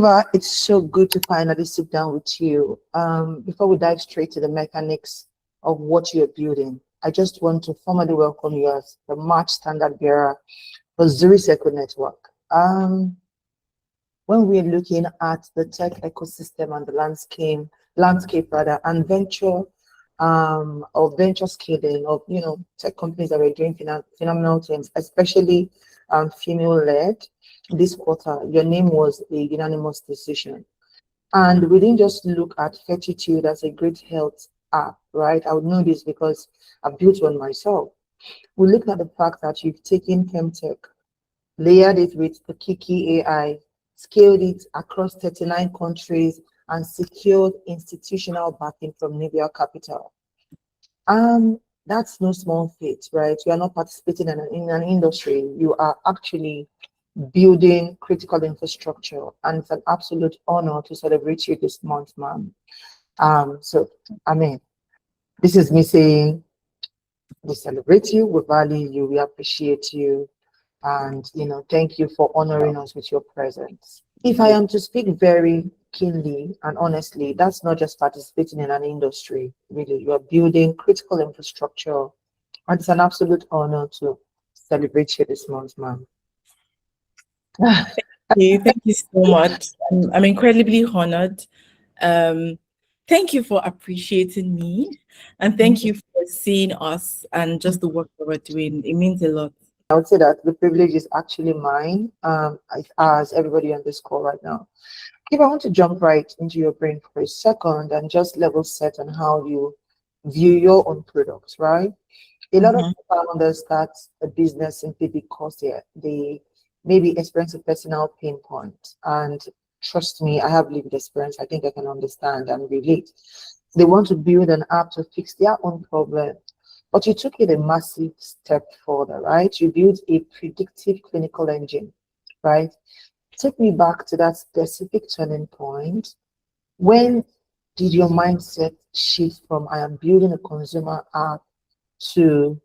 Well, it's so good to finally sit down with you. Before we dive straight to the mechanics of what you're building, I just want to formally welcome you as the March standard bearer for Zuri Eco Network. When we're looking at the tech ecosystem and the landscape rather, and venture or venture scaling of tech companies that are doing phenomenal things, especially female-led. This quarter, your name was a unanimous decision. And we didn't just look at Fertitude as a great health app, right? I would know this because I've built one myself. We looked at the fact that you've taken FemTech, layered it with the Kiki AI, scaled it across 39 countries, and secured institutional backing from Nivea Capital. That's no small feat, right? You are not participating in an industry. You are actually building critical infrastructure, and it's an absolute honor to celebrate you this month, ma'am. This is me saying we celebrate you, we value you, we appreciate you, and thank you for honoring us with your presence. If I am to speak very keenly and honestly, that's not just participating in an industry. Really, you are building critical infrastructure, and it's an absolute honor to celebrate you this month, ma'am. Thank you so much. I'm incredibly honored. Thank you for appreciating me, and thank you for seeing us and just the work that we're doing. It means a lot. I would say that the privilege is actually mine, as everybody on this call right now. If I want to jump right into your brain for a second and just level set on how you view your own products, right? A lot of founders start a business simply because they maybe experience a personal pain point. And trust me, I have lived experience. I think I can understand and relate. They want to build an app to fix their own problem. But you took it a massive step further, right? You built a predictive clinical engine, right? Take me back to that specific turning point. When did your mindset shift from I am building a consumer app to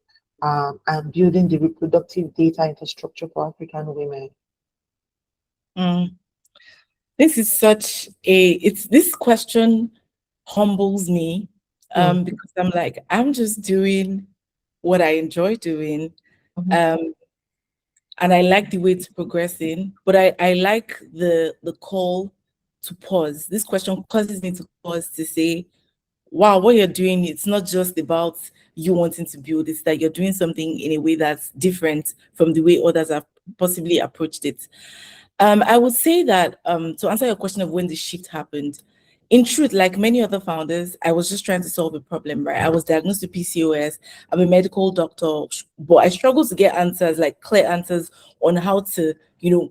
I'm building the reproductive data infrastructure for African women? This is this question humbles me because I'm like, I'm just doing what I enjoy doing. And I like the way it's progressing, but I like the call to pause. This question causes me to pause to say, wow, what you're doing, it's not just about you wanting to build, it's that you're doing something in a way that's different from the way others have possibly approached it. I would say that to answer your question of when the shift happened, in truth, like many other founders, I was just trying to solve a problem, right? I was diagnosed with PCOS. I'm a medical doctor, but I struggled to get answers, like clear answers on how to,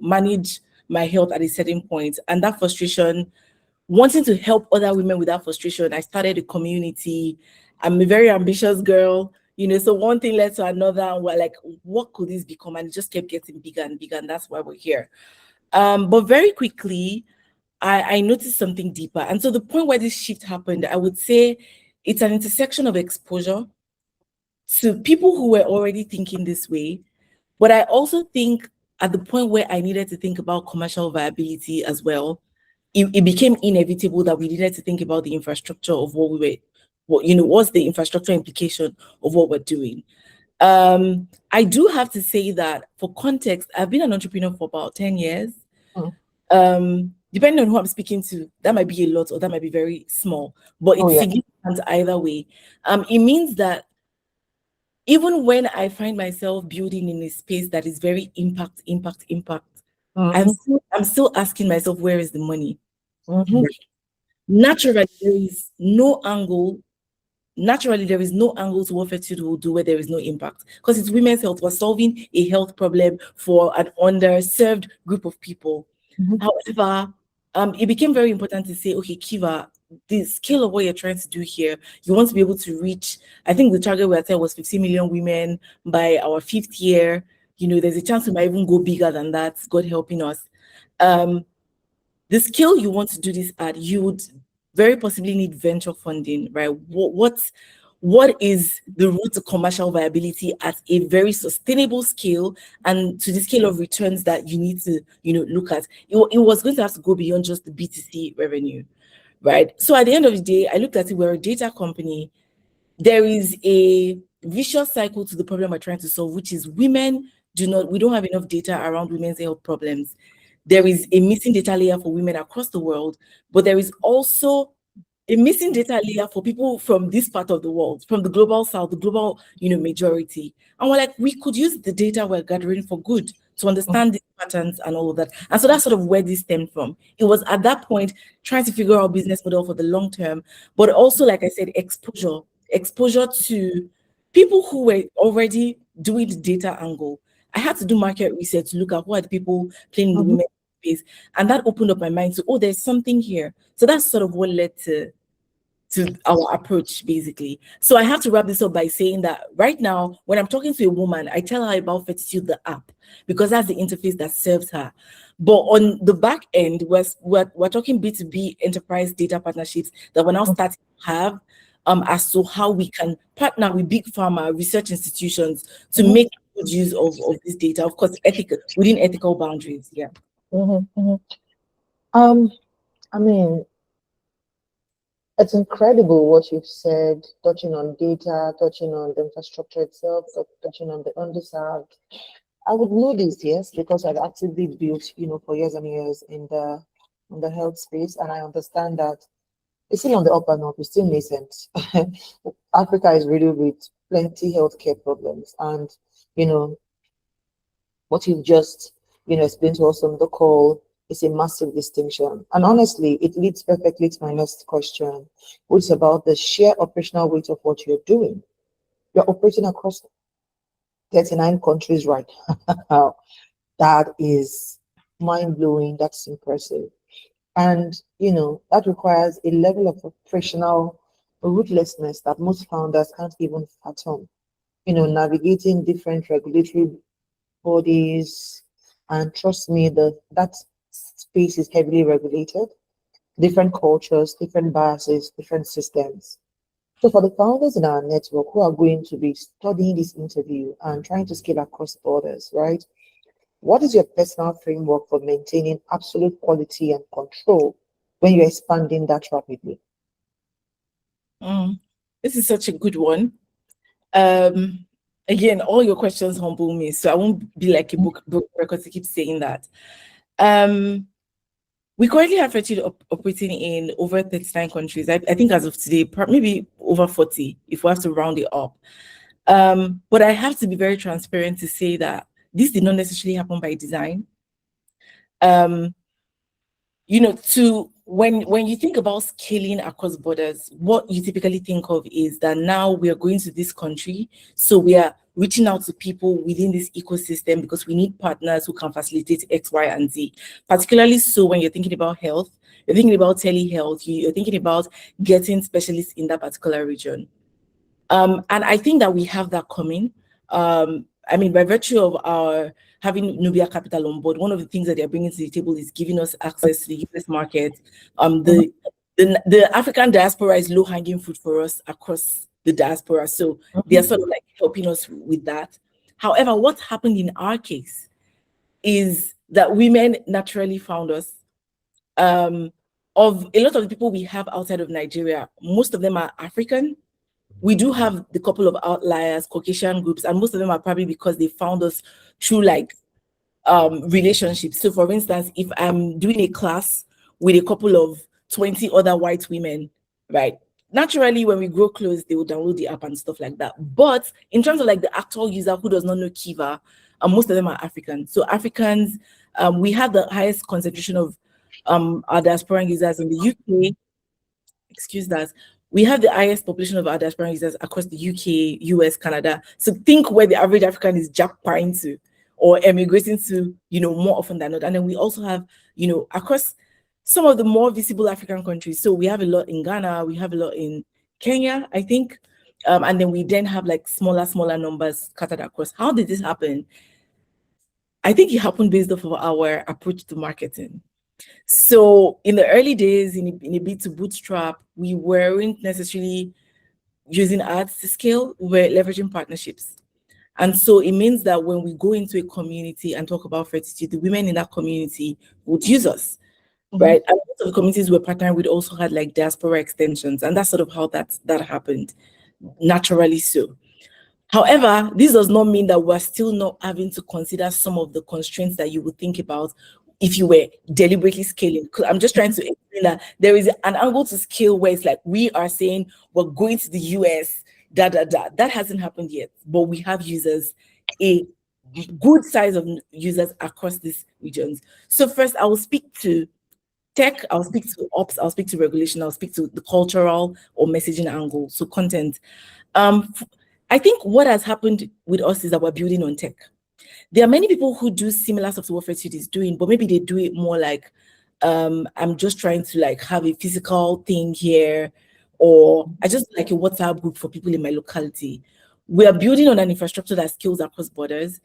manage my health at a certain point. And that frustration, wanting to help other women with that frustration, I started a community. I'm a very ambitious girl, so one thing led to another. And we're like, what could this become? And it just kept getting bigger and bigger. And that's why we're here. But very quickly, I noticed something deeper. And so the point where this shift happened, I would say it's an intersection of exposure to people who were already thinking this way. But I also think at the point where I needed to think about commercial viability as well, it became inevitable that we needed to think about the infrastructure of what's the infrastructure implication of what we're doing. I do have to say that for context, I've been an entrepreneur for about 10 years. Depending on who I'm speaking to, that might be a lot or that might be very small, but it's significant either way. It means that even when I find myself building in a space that is very impact, I'm still asking myself, where is the money? Naturally, there is no angle to what Fertitude will do where there is no impact, because it's women's health. We're solving a health problem for an underserved group of people. However, it became very important to say, okay, Kieva, the scale of what you're trying to do here, you want to be able to reach, I think the target we had said was 50 million women by our 5th year. There's a chance we might even go bigger than that, God helping us. The scale you want to do this at, you would very possibly need venture funding, right? What what is the route to commercial viability at a very sustainable scale and to the scale of returns that you need to, look at. It was going to have to go beyond just the B2C revenue, right? So at the end of the day, I looked at it, we're a data company. There is a vicious cycle to the problem we're trying to solve, which is we don't have enough data around women's health problems. There is a missing data layer for women across the world, but there is also a missing data layer for people from this part of the world, from the global south, the global, majority. And we're like, we could use the data we're gathering for good to understand these patterns and all of that. And so that's sort of where this stemmed from. It was at that point trying to figure out business model for the long term, but also, like I said, exposure to people who were already doing the data angle. I had to do market research to look at who are the people playing in the women's space, and that opened up my mind to, there's something here. So that's sort of what led to our approach, basically. So I have to wrap this up by saying that right now, when I'm talking to a woman, I tell her about Fertitude, the app, because that's the interface that serves her. But on the back end, we're talking B2B enterprise data partnerships that we're now starting to have, as to how we can partner with big pharma research institutions to make good use of this data, of course, within ethical boundaries. Yeah. I mean, it's incredible what you've said, touching on data, touching on the infrastructure itself, touching on the underserved. I would know this, yes, because I've actively built, for years and years in the health space, and I understand that it's still on the up and up, it's still nascent. Africa is really with plenty healthcare problems, and what you've just explained to us on the call is a massive distinction. And honestly, it leads perfectly to my next question, which is about the sheer operational weight of what you're doing. You're operating across 39 countries right now. That is mind-blowing. That's impressive. And, that requires a level of operational ruthlessness that most founders can't even fathom. Navigating different regulatory bodies, and trust me, that space is heavily regulated. Different cultures, different biases, different systems. So for the founders in our network who are going to be studying this interview and trying to scale across borders, right? What is your personal framework for maintaining absolute quality and control when you're expanding that rapidly? This is such a good one. Again, all your questions humble me, so I won't be like a book record to keep saying that. We currently have Fertitude operating in over 39 countries. I think as of today, maybe over 40, if we have to round it up. But I have to be very transparent to say that this did not necessarily happen by design. When you think about scaling across borders, what you typically think of is that now we are going to this country, so we are reaching out to people within this ecosystem because we need partners who can facilitate X, Y, and Z. Particularly so when you're thinking about health, you're thinking about telehealth, you're thinking about getting specialists in that particular region. And I think that we have that coming. By virtue of our having Nubia Capital on board, one of the things that they're bringing to the table is giving us access to the US market. The African diaspora is low-hanging fruit for us across the diaspora. So they're sort of like helping us with that. However, what happened in our case is that women naturally found us. Of a lot of the people we have outside of Nigeria, most of them are African. We do have the couple of outliers, Caucasian groups, and most of them are probably because they found us through relationships. So for instance, if I'm doing a class with a couple of 20 other white women, right? Naturally, when we grow close, they will download the app and stuff like that. But in terms of the actual user who does not know Kieva, most of them are African. So Africans, we have the highest concentration of our diaspora users in the UK. Excuse that. We have the highest population of our diaspora users across the UK, US, Canada. So think where the average African is jackpotting to or emigrating to, more often than not. And then we also have, across some of the more visible African countries. So we have a lot in Ghana, we have a lot in Kenya, I think. And then we then have smaller numbers scattered across. How did this happen? I think it happened based off of our approach to marketing. So in the early days, in a bit to bootstrap, we weren't necessarily using ads to scale, we're leveraging partnerships. And so it means that when we go into a community and talk about fertility, the women in that community would use us, right? And most of the communities we're partnering with also had like diaspora extensions, and that's sort of how that happened, naturally so. However, this does not mean that we're still not having to consider some of the constraints that you would think about if you were deliberately scaling. I'm just trying to explain that there is an angle to scale where it's like we are saying we're going to the US, That hasn't happened yet, but we have users, a good size of users across these regions. So first, I will speak to tech, I'll speak to ops, I'll speak to regulation, I'll speak to the cultural or messaging angle, so content. I think what has happened with us is that we're building on tech. There are many people who do similar stuff to what Fertitude is doing, but maybe they do it more like, I'm just trying to like have a physical thing here, or I just like a WhatsApp group for people in my locality. We are building on an infrastructure that scales across borders,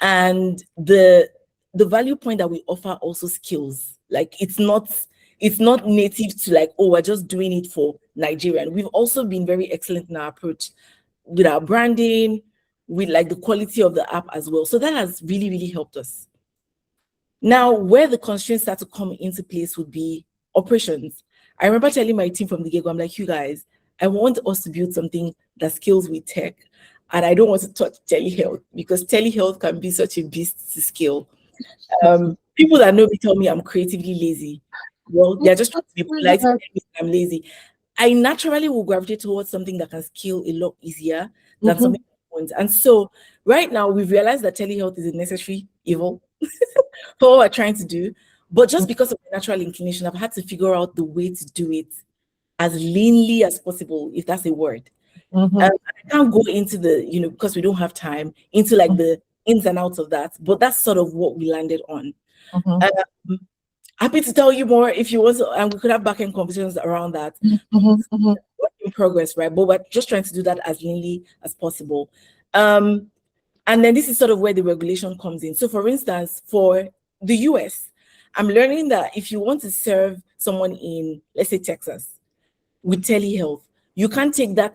and the value point that we offer also scales. Like it's not native to like, oh, we're just doing it for Nigeria. And we've also been very excellent in our approach with our branding, with like the quality of the app as well. So that has really, really helped us. Now, where the constraints start to come into place would be operations. I remember telling my team from the get-go, I'm like, you guys, I want us to build something that scales with tech. And I don't want to touch telehealth because telehealth can be such a beast to scale. People that know me tell me I'm creatively lazy. Well, they're just trying to be polite. I'm lazy. I naturally will gravitate towards something that can scale a lot easier than something I want. And so right now we've realized that telehealth is a necessary evil for what we're trying to do. But just because of my natural inclination, I've had to figure out the way to do it as leanly as possible, if that's a word. I can't go into the, because we don't have time, into like the ins and outs of that. But that's sort of what we landed on. Happy to tell you more if you want to, and we could have back-end conversations around that. Work in progress, right? But we're just trying to do that as leanly as possible. And then this is sort of where the regulation comes in. So for instance, for the US, I'm learning that if you want to serve someone in, let's say, Texas, with telehealth, you can't take the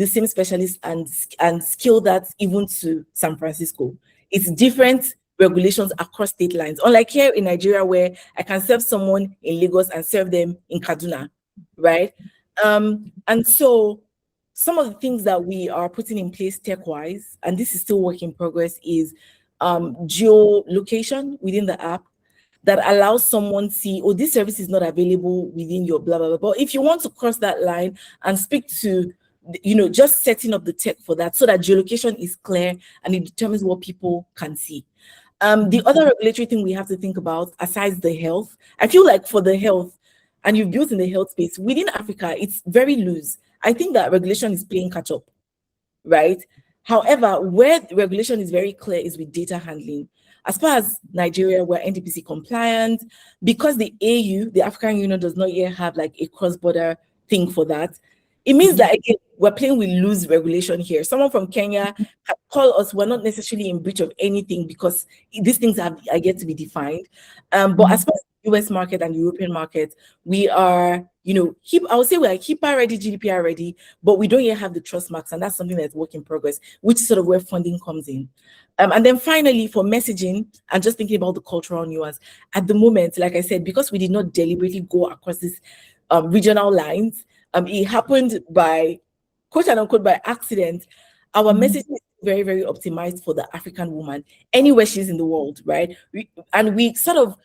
same specialist and scale that even to San Francisco. It's different regulations across state lines. Unlike here in Nigeria, where I can serve someone in Lagos and serve them in Kaduna, right? And so some of the things that we are putting in place tech-wise, and this is still work in progress, is geolocation within the app that allows someone to see, oh, this service is not available within your blah, blah, blah. But if you want to cross that line and speak to, just setting up the tech for that so that geolocation is clear and it determines what people can see. The other regulatory thing we have to think about, aside the health, I feel like for the health, and you've built in the health space, within Africa, it's very loose. I think that regulation is playing catch up, right? However, where regulation is very clear is with data handling. As far as Nigeria, we're NDPC compliant, because the AU, the African Union, does not yet have like a cross-border thing for that. It means that again, we're playing with loose regulation here. Someone from Kenya can call us. We're not necessarily in breach of anything because these things are yet to be defined. But as far as the US market and the European market, we are, I would say we're HIPAA ready, GDPR ready, but we don't yet have the trust marks, and that's something that's work in progress, which is sort of where funding comes in. And then finally, for messaging, and just thinking about the cultural nuance, at the moment, like I said, because we did not deliberately go across these regional lines, it happened by, quote and unquote, by accident. Our messaging is very, very optimized for the African woman, anywhere she's in the world, right? We sort of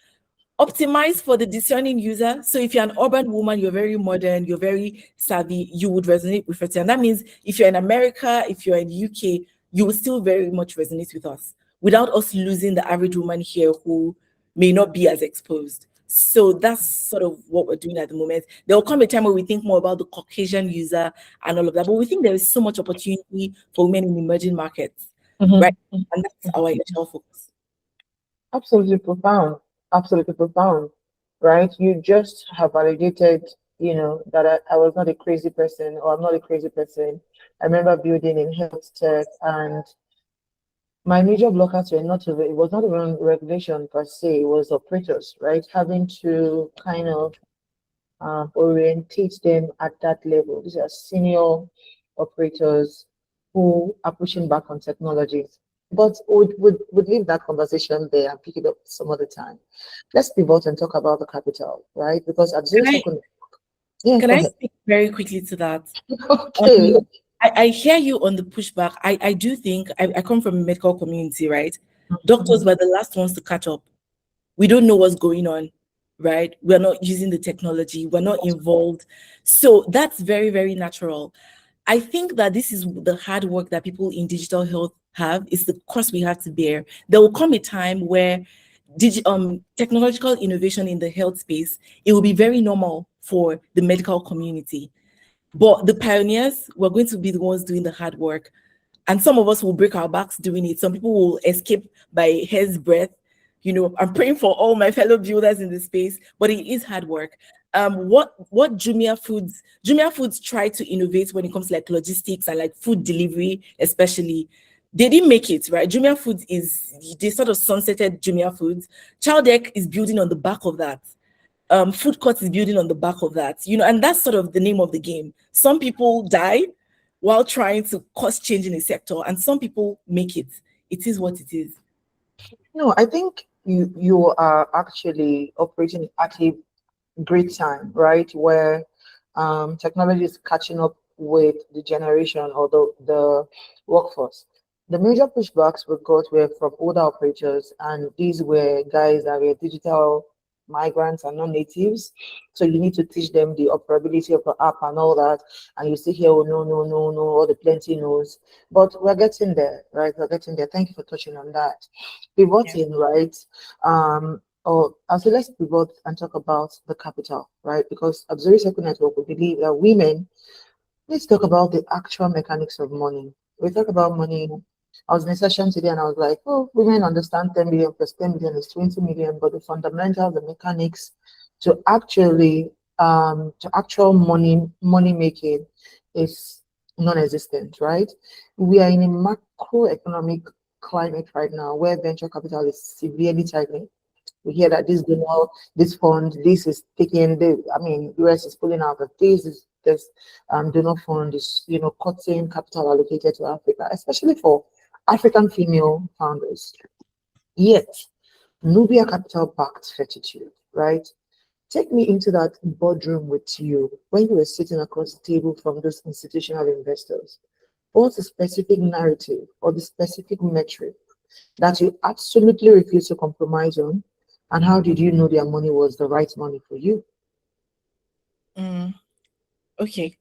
optimize for the discerning user. So if you're an urban woman, you're very modern, you're very savvy, you would resonate with it. And that means if you're in America, if you're in the UK, you will still very much resonate with us without us losing the average woman here who may not be as exposed. So that's sort of what we're doing at the moment. There will come a time where we think more about the Caucasian user and all of that, but we think there is so much opportunity for women in emerging markets, right? And that's our initial focus. Absolutely profound. Absolutely profound, right? You just have validated, that I was not a crazy person, or I'm not a crazy person. I remember building in health tech, and my major blockers were it was not even regulation per se, it was operators, right? Having to kind of orientate them at that level. These are senior operators who are pushing back on technology. But would leave that conversation there and pick it up some other time. Let's pivot and talk about the capital, right? Because at Can 0 I second, yeah, can go I ahead. speak very quickly to that? Okay. I hear you on the pushback. I do think I come from a medical community, right? Doctors Mhm. were the last ones to catch up. We don't know what's going on, right? We're not using the technology, we're not involved. So that's very, very natural. I think that this is the hard work that people in digital health have, is the cost we have to bear. There will come a time where technological innovation in the health space, it will be very normal for the medical community. But the pioneers were going to be the ones doing the hard work. And some of us will break our backs doing it. Some people will escape by hair's breadth. You know, I'm praying for all my fellow builders in the space, but it is hard work. What Jumia Foods try to innovate when it comes to like logistics and like food delivery, especially. They didn't make it, right? Jumia Foods they sort of sunsetted Jumia Foods. Childek is building on the back of that. Food court is building on the back of that, you know, and that's sort of the name of the game. Some people die while trying to cause change in a sector, and some people make it. It is what it is. No, I think you are actually operating at a great time, right? Where technology is catching up with the generation or the workforce. The major pushbacks we got were from older operators, and these were guys that were digital migrants and non-natives. So you need to teach them the operability of the app and all that. And you see here, oh no, no, no, no, all the plenty no's. But we're getting there, right? We're getting there. Thank you for touching on that. Pivoting, right? Or I'll say let's pivot and talk about the capital, right? Because at Zuri Circle Network, we believe that women, let's talk about the actual mechanics of money. We talk about money. I was in a session today and I was like, oh, women understand 10 million plus 10 million is 20 million, but the fundamentals, the mechanics to actually to actual money making is non-existent, right? We are in a macroeconomic climate right now where venture capital is severely tightening. We hear that this fund, this is taking the, I mean, US is pulling out of this donor fund is, cutting capital allocated to Africa, especially for African female founders. Yet, Nubia Capital backed Fertitude, right? Take me into that boardroom with you when you were sitting across the table from those institutional investors. What's the specific narrative or the specific metric that you absolutely refuse to compromise on? And how did you know their money was the right money for you? Okay.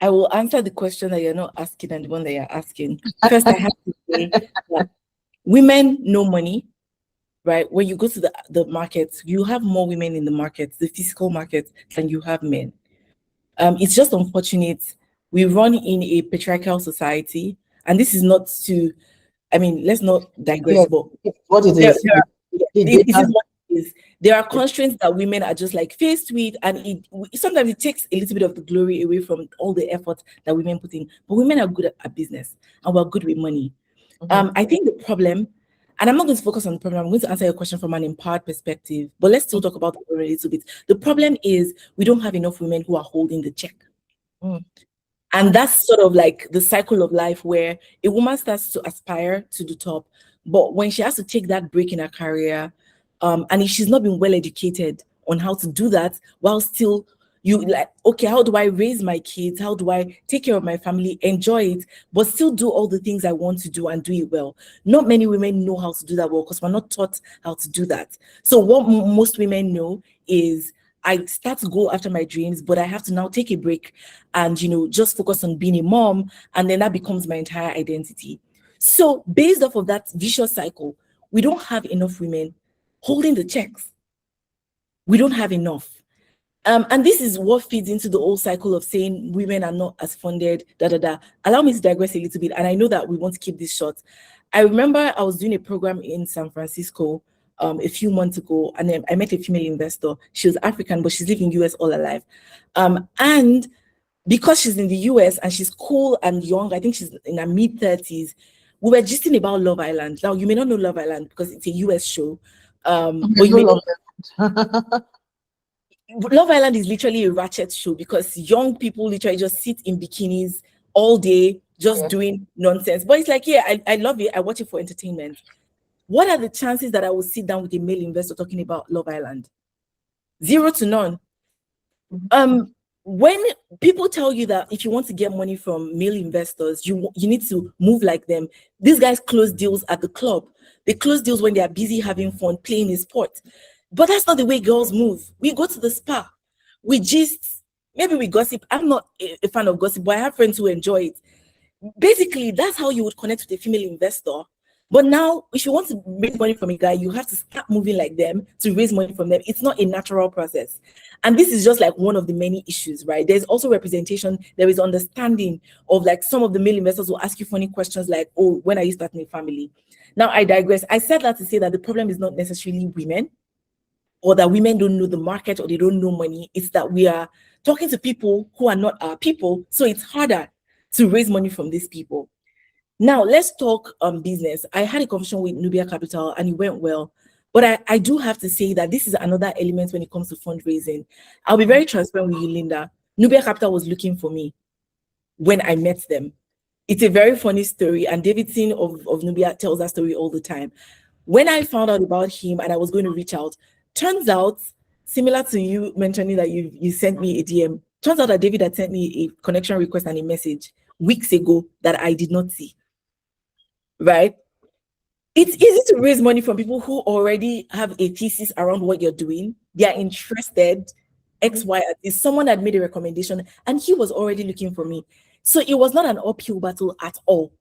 I will answer the question that you're not asking and the one that you're asking. First, I have to say that women know money, right? When you go to the markets, you have more women in the markets, the physical markets, than you have men. It's just unfortunate. We run in a patriarchal society, and this is not to, I mean, let's not digress, Yeah, but what it there, is. there are, The it is data. what it is. There are constraints that women are just like faced with, and sometimes it takes a little bit of the glory away from all the effort that women put in. But women are good at business, and we're good with money. I think the problem, and I'm not going to focus on the problem, I'm going to answer your question from an empowered perspective, but let's still talk about it a little bit. The problem is we don't have enough women who are holding the check. Mm. And that's sort of like the cycle of life where a woman starts to aspire to the top, but when she has to take that break in her career, and if she's not been well educated on how to do that while still you like, okay, how do I raise my kids? How do I take care of my family, enjoy it, but still do all the things I want to do and do it well? Not many women know how to do that well because we're not taught how to do that. So what most women know is I start to go after my dreams, but I have to now take a break and, just focus on being a mom. And then that becomes my entire identity. So based off of that vicious cycle, we don't have enough women holding the checks. We don't have enough. And this is what feeds into the whole cycle of saying women are not as funded, da, da, da. Allow me to digress a little bit. And I know that we want to keep this short. I remember I was doing a program in San Francisco a few months ago, and then I met a female investor. She was African, but she's lived in US all her life. And because she's in the US and she's cool and young, I think she's in her mid-30s, we were gisting about Love Island. Now, you may not know Love Island because it's a US show, but you may know Love Island is literally a ratchet show because young people literally just sit in bikinis all day, just doing nonsense. But it's like, yeah, I love it. I watch it for entertainment. What are the chances that I will sit down with a male investor talking about Love Island? 0 to none. When people tell you that if you want to get money from male investors, you need to move like them. These guys close deals at the club. They close deals when they are busy having fun, playing a sport. But that's not the way girls move. We go to the spa. We just, maybe we gossip. I'm not a fan of gossip, but I have friends who enjoy it. Basically, that's how you would connect with a female investor. But now, if you want to raise money from a guy, you have to start moving like them to raise money from them. It's not a natural process. And this is just like one of the many issues, right? There's also representation. There is understanding of like some of the male investors will ask you funny questions like, oh, when are you starting a family? Now, I digress. I said that to say that the problem is not necessarily women or that women don't know the market or they don't know money. It's that we are talking to people who are not our people. So it's harder to raise money from these people. Now, let's talk business. I had a conversation with Nubia Capital and it went well. But I do have to say that this is another element when it comes to fundraising. I'll be very transparent with you, Linda. Nubia Capital was looking for me when I met them. It's a very funny story, and Davidson of Nubia tells that story all the time. When I found out about him and I was going to reach out, turns out, similar to you mentioning that you sent me a DM, turns out that David had sent me a connection request and a message weeks ago that I did not see. Right? It's easy to raise money from people who already have a thesis around what you're doing. They are interested. X, Y, is someone had made a recommendation and he was already looking for me. So it was not an uphill battle at all.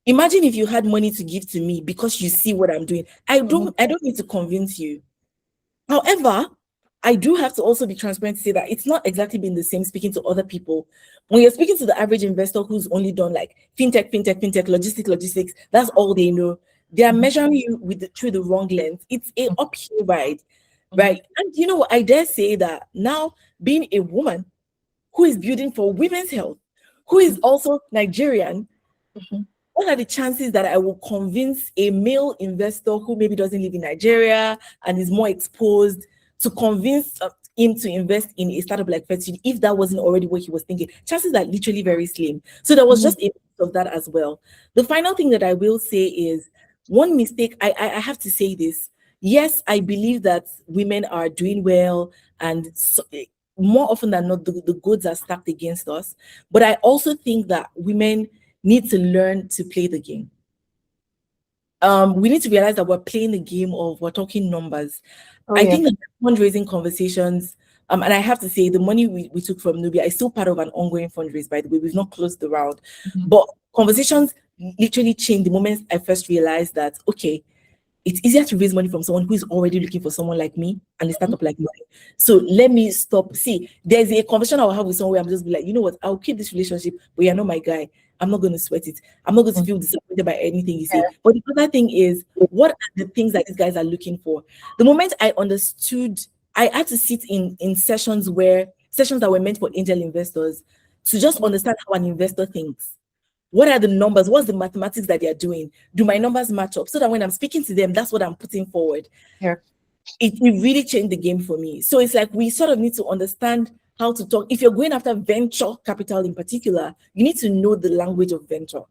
Imagine if you had money to give to me because you see what I'm doing. I don't need to convince you. However, I do have to also be transparent to say that it's not exactly been the same speaking to other people. When you're speaking to the average investor who's only done like fintech, logistics, that's all they know. They are measuring you through the wrong lens. It's a uphill ride, right? And you know, I dare say that now being a woman who is building for women's health, who is also Nigerian, what are the chances that I will convince a male investor who maybe doesn't live in Nigeria and is more exposed to convince him to invest in a startup like Fertitude if that wasn't already what he was thinking? Chances are literally very slim. So there was just a bit of that as well. The final thing that I will say is one mistake, I have to say this. Yes, I believe that women are doing well and so, more often than not, the goods are stacked against us. But I also think that women need to learn to play the game. We need to realize that we're playing the game of, we're talking numbers. I think that fundraising conversations, and I have to say the money we took from Nubia is still part of an ongoing fundraise, by the way. We've not closed the round. But conversations literally changed the moment I first realized that, okay, it's easier to raise money from someone who is already looking for someone like me and a startup like mine. So let me stop. See, there's a conversation I'll have with someone where I'm just be like, you know what, I'll keep this relationship, but you're not my guy. I'm not going to sweat it. I'm not going to feel disappointed by anything you say. But the other thing is, what are the things that these guys are looking for? The moment I understood, I had to sit in sessions that were meant for angel investors to just understand how an investor thinks. What are the numbers? What's the mathematics that they're doing? Do my numbers match up? So that when I'm speaking to them, that's what I'm putting forward. Yeah. It really changed the game for me. So it's like we sort of need to understand how to talk. If you're going after venture capital in particular, you need to know the language of venture.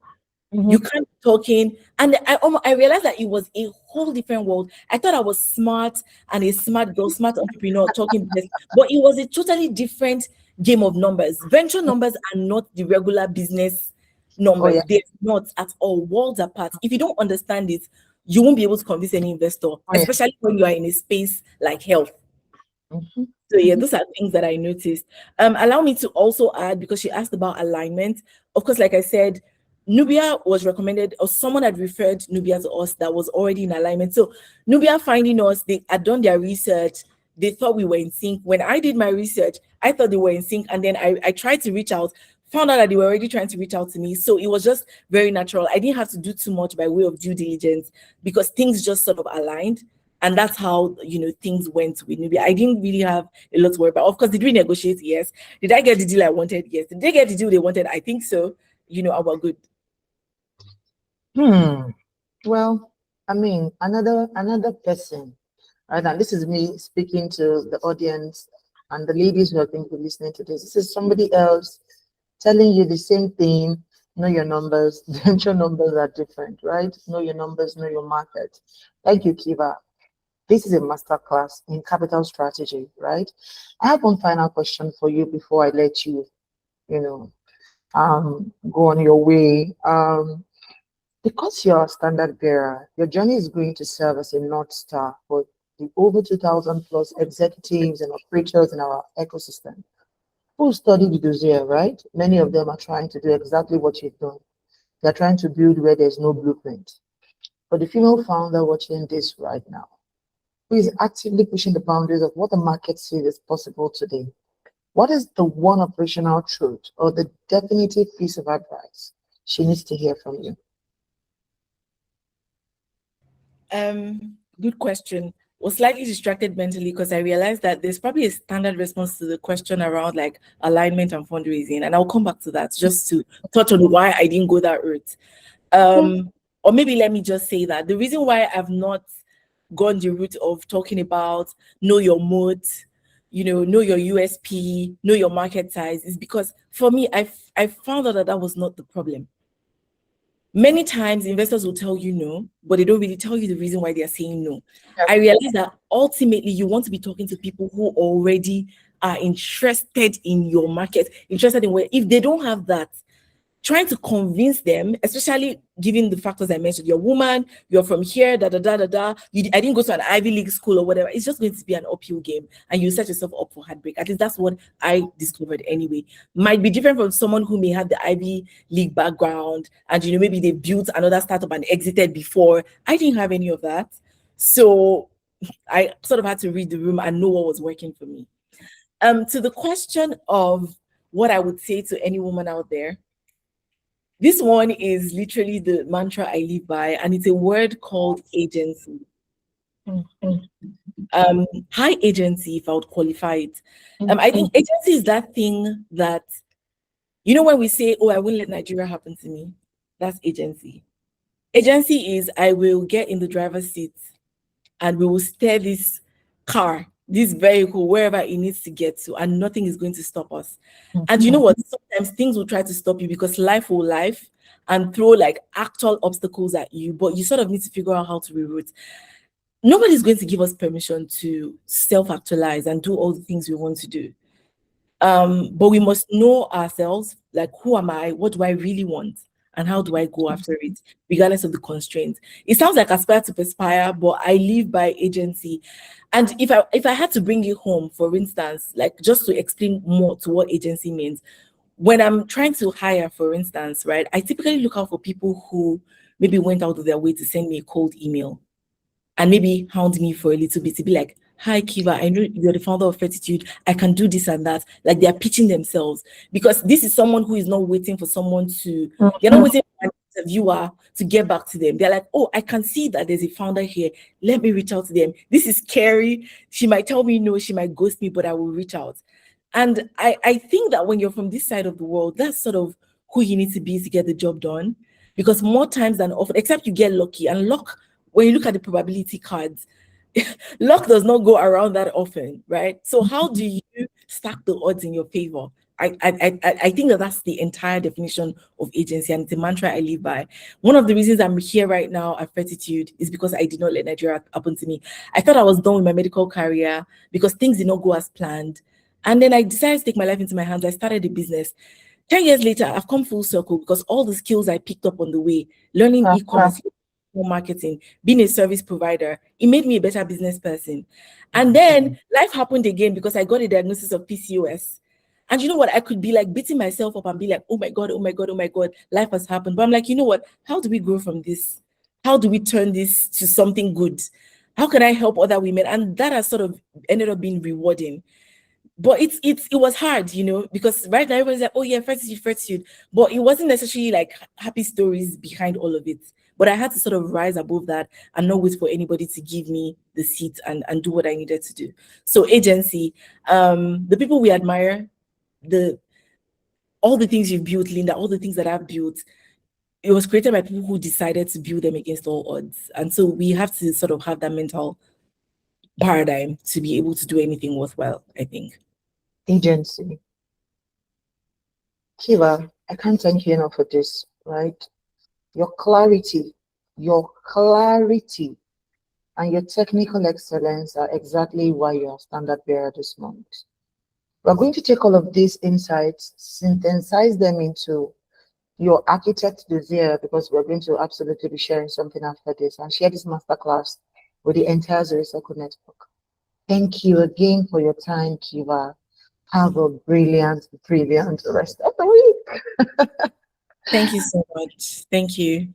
You can't be talking. And I realized that it was a whole different world. I thought I was smart and a smart girl, smart entrepreneur talking business, but it was a totally different game of numbers. Venture numbers are not the regular business numbers. They're not at all, worlds apart. If you don't understand it, you won't be able to convince any investor, especially when you are in a space like health. So yeah, those are things that I noticed. Allow me to also add, because she asked about alignment. Of course, like I said, Nubia was recommended, or someone had referred Nubia to us that was already in alignment. So Nubia finding us, they had done their research. They thought we were in sync. When I did my research, I thought they were in sync. And then I tried to reach out, found out that they were already trying to reach out to me. So it was just very natural. I didn't have to do too much by way of due diligence because things just sort of aligned. And that's how, things went with Nubia. I didn't really have a lot to worry about. Of course, did we negotiate? Yes. Did I get the deal I wanted? Yes. Did they get the deal they wanted? I think so. I was good. Well, I mean, another person, right? And this is me speaking to the audience. And the ladies who are going to be listening to this is somebody else telling you the same thing. Know your numbers. Venture numbers are different, right? Know your numbers, know your market. Thank you, Kiva. This is a masterclass in capital strategy, right? I have one final question for you before I let you, you know, go on your way. Because you're a standard bearer, your journey is going to serve as a North Star for the over 2,000 plus executives and operators in our ecosystem who studied Dozier, right? Many of them are trying to do exactly what you've done. They're trying to build where there's no blueprint. For the female founder watching this right now, who is actively pushing the boundaries of what the market says is possible today, what is the one operational truth or the definitive piece of advice she needs to hear from you? Good question. Was slightly distracted mentally because I realized that there's probably a standard response to the question around like alignment and fundraising, and I'll come back to that just to touch on why I didn't go that route. Or maybe let me just say that the reason why I've not gone the route of talking about know your moat, know your USP, know your market size is because for me, I found out that that was not the problem. Many times investors will tell you no, but they don't really tell you the reason why they are saying no. I realize that ultimately you want to be talking to people who already are interested in your market, interested in where, if they don't have that, trying to convince them, especially given the factors I mentioned, you're a woman, you're from here, I didn't go to an Ivy League school or whatever. It's just going to be an uphill game and you set yourself up for heartbreak. At least that's what I discovered anyway. Might be different from someone who may have the Ivy League background and, maybe they built another startup and exited before. I didn't have any of that. So I sort of had to read the room and know what was working for me. To the question of what I would say to any woman out there, this one is literally the mantra I live by, and it's a word called agency. High agency, if I would qualify it. I think agency is that thing that, when we say, oh, I won't let Nigeria happen to me, that's agency. Agency is I will get in the driver's seat and we will steer this car, this vehicle, wherever it needs to get to, and nothing is going to stop us. And you know what? Sometimes things will try to stop you because life will life and throw like actual obstacles at you, but you sort of need to figure out how to reroute. Nobody's going to give us permission to self-actualize and do all the things we want to do. But we must know ourselves, like, who am I? What do I really want? And how do I go after it, regardless of the constraints? It sounds like aspire to perspire, but I live by agency. And if I had to bring it home, for instance, like just to explain more to what agency means, when I'm trying to hire, for instance, right, I typically look out for people who maybe went out of their way to send me a cold email and maybe hound me for a little bit to be like, hi, Kiva, I know you're the founder of Fertitude. I can do this and that. Like they're pitching themselves because this is someone who is not waiting for someone to, they're not waiting for an interviewer to get back to them. They're like, oh, I can see that there's a founder here. Let me reach out to them. This is scary. She might tell me no, she might ghost me, but I will reach out. And I think that when you're from this side of the world, that's sort of who you need to be to get the job done. Because more times than often, except you get lucky, and luck, when you look at the probability cards, luck does not go around that often, right? So how do you stack the odds in your favor? I think that that's the entire definition of agency, and it's a mantra I live by. One of the reasons I'm here right now at Fertitude is because I did not let Nigeria happen to me. I thought I was done with my medical career because things did not go as planned. And then I decided to take my life into my hands. I started a business. 10 years later, I've come full circle because all the skills I picked up on the way, learning e-commerce, marketing, being a service provider, it made me a better business person. And then life happened again because I got a diagnosis of PCOS. And you know what? I could be like beating myself up and be like, oh my God, oh my God, oh my God, life has happened. But I'm like, you know what? How do we grow from this? How do we turn this to something good? How can I help other women? And that has sort of ended up being rewarding. But it was hard, because right now everybody's like, oh yeah, Fertitude. But it wasn't necessarily like happy stories behind all of it. But I had to sort of rise above that and not wait for anybody to give me the seat and do what I needed to do. So agency, the people we admire, all the things you've built, Linda, all the things that I've built, it was created by people who decided to build them against all odds. And so we have to sort of have that mental paradigm to be able to do anything worthwhile, I think. agency. Kiva, I can't thank you enough for this, right? Your clarity, and your technical excellence are exactly why you are standard bearer this month. We're going to take all of these insights, synthesize them into your architect desire, because we're going to absolutely be sharing something after this, and share this masterclass with the entire Zuri Circle Network. Thank you again for your time, Kiva. Have a brilliant rest of the week. Thank you so much. Thank you.